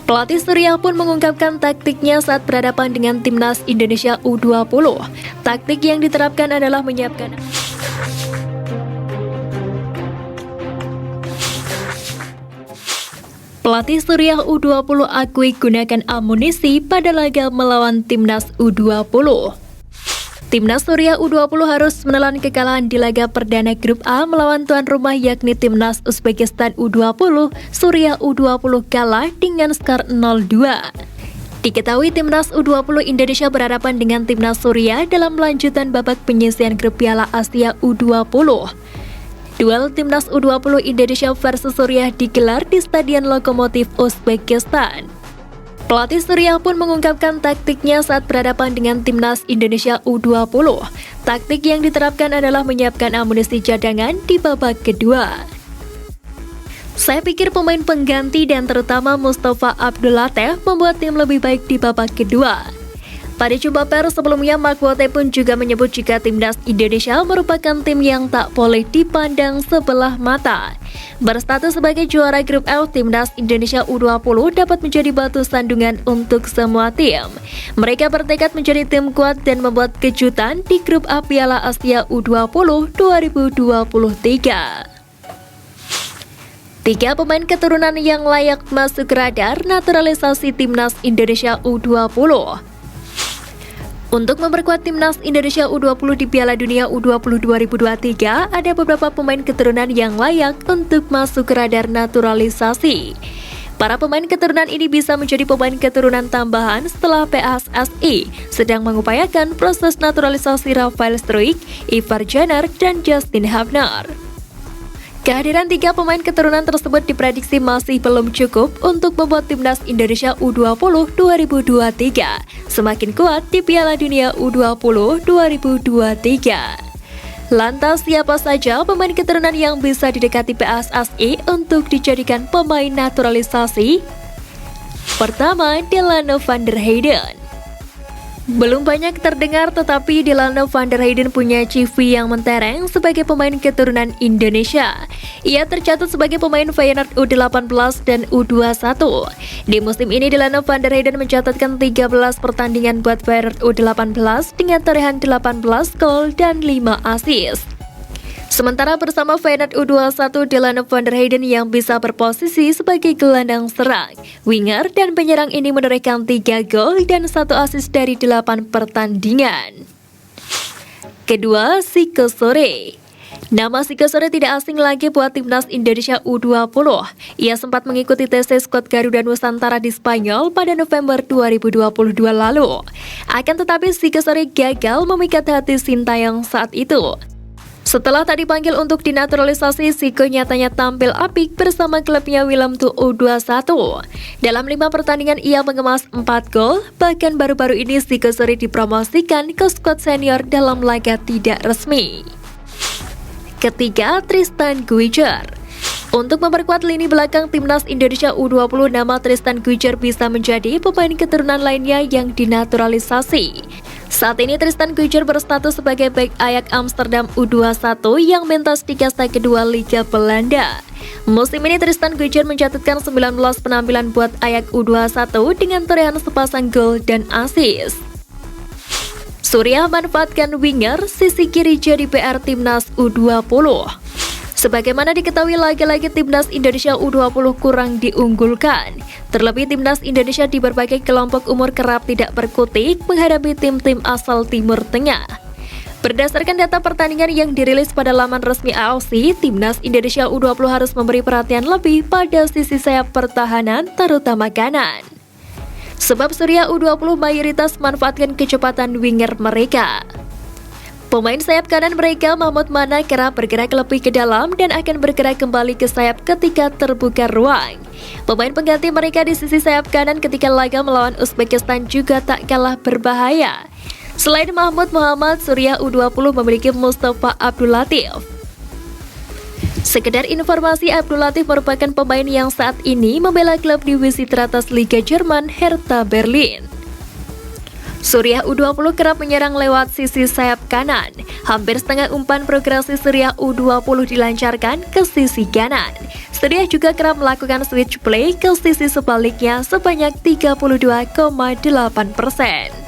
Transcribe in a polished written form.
Pelatih Surya pun mengungkapkan taktiknya saat berhadapan dengan timnas Indonesia U20. Taktik yang diterapkan adalah menyiapkan Pelatih Surya U20 akui gunakan amunisi pada laga melawan timnas U20. Timnas Surya U20 harus menelan kekalahan di laga perdana grup A melawan tuan rumah yakni timnas Uzbekistan U20. Surya U20 kalah dengan skor 0-2. Diketahui timnas U20 Indonesia berhadapan dengan timnas Surya dalam lanjutan babak penyisihan grup Piala Asia U20. Duel timnas U20 Indonesia versus Surya digelar di Stadion Lokomotif Uzbekistan. Pelatih Surya pun mengungkapkan taktiknya saat berhadapan dengan timnas Indonesia U20. Taktik yang diterapkan adalah menyiapkan amunisi cadangan di babak kedua. Saya pikir pemain pengganti dan terutama Mustafa Abdul Latif membuat tim lebih baik di babak kedua. Pada jumpa pers sebelumnya, Mark Wote pun juga menyebut jika timnas Indonesia merupakan tim yang tak boleh dipandang sebelah mata. Berstatus sebagai juara grup F, timnas Indonesia U20 dapat menjadi batu sandungan untuk semua tim. Mereka bertekad menjadi tim kuat dan membuat kejutan di grup A Piala Asia U20 2023. 3 pemain keturunan yang layak masuk radar naturalisasi timnas Indonesia U20. Untuk memperkuat timnas Indonesia U20 di Piala Dunia U20 2023, ada beberapa pemain keturunan yang layak untuk masuk ke radar naturalisasi. Para pemain keturunan ini bisa menjadi pemain keturunan tambahan setelah PSSI sedang mengupayakan proses naturalisasi Rafael Struijk, Ivar Jenner, dan Justin Hubner. Kehadiran 3 pemain keturunan tersebut diprediksi masih belum cukup untuk membuat timnas Indonesia U20 2023 semakin kuat di Piala Dunia U20 2023. Lantas siapa saja pemain keturunan yang bisa didekati PSSI untuk dijadikan pemain naturalisasi? Pertama, Delano van der Heyden. Belum banyak terdengar, tetapi Delano van der Heyden punya CV yang mentereng sebagai pemain keturunan Indonesia. Ia tercatat sebagai pemain Feyenoord U18 dan U21. Di musim ini, Delano van der Heyden mencatatkan 13 pertandingan buat Feyenoord U18 dengan torehan 18 gol dan 5 assist. Sementara bersama Feyenoord U21, Delano van der Heyden yang bisa berposisi sebagai gelandang serang, winger, dan penyerang ini menorehkan 3 gol dan 1 assist dari 8 pertandingan. Kedua, Siko Sore. Nama Siko Sore tidak asing lagi buat timnas Indonesia U20. Ia sempat mengikuti tes skuad Garuda Nusantara di Spanyol pada November 2022 lalu. Akan tetapi Siko Sore gagal memikat hati Sintayong saat itu. Setelah tak dipanggil untuk dinaturalisasi, Siko nyatanya tampil apik bersama klubnya Willem II U21. Dalam 5 pertandingan ia mengemas 4 gol, bahkan baru-baru ini Siko Sore dipromosikan ke skuad senior dalam laga tidak resmi. Ketiga, Tristan Guijer. Untuk memperkuat lini belakang timnas Indonesia U20, nama Tristan Guijer bisa menjadi pemain keturunan lainnya yang dinaturalisasi. Saat ini Tristan Guijer berstatus sebagai bek Ajax Amsterdam U21 yang mentas di kasta kedua Liga Belanda. Musim ini Tristan Guijer mencatatkan 19 penampilan buat Ajax U21 dengan torehan sepasang gol dan assist. Surya manfaatkan winger sisi kiri jadi PR timnas U20. Sebagaimana diketahui, lagi-lagi timnas Indonesia U20 kurang diunggulkan. Terlebih timnas Indonesia di berbagai kelompok umur kerap tidak berkutik menghadapi tim-tim asal Timur Tengah. Berdasarkan data pertandingan yang dirilis pada laman resmi AOC, timnas Indonesia U20 harus memberi perhatian lebih pada sisi sayap pertahanan, terutama kanan. Sebab Surya U20 mayoritas manfaatkan kecepatan winger mereka. Pemain sayap kanan mereka, Mahmud Mana, kerap bergerak lebih ke dalam dan akan bergerak kembali ke sayap ketika terbuka ruang. Pemain pengganti mereka di sisi sayap kanan ketika laga melawan Uzbekistan juga tak kalah berbahaya. Selain Mahmud Muhammad, Surya U20 memiliki Mustafa Abdul Latif. Sekedar informasi, Abdul Latif merupakan pemain yang saat ini membela klub divisi teratas Liga Jerman Hertha Berlin. Suriah U20 kerap menyerang lewat sisi sayap kanan. Hampir setengah umpan progresi Suriah U20 dilancarkan ke sisi kanan. Suriah juga kerap melakukan switch play ke sisi sebaliknya sebanyak 32,8%.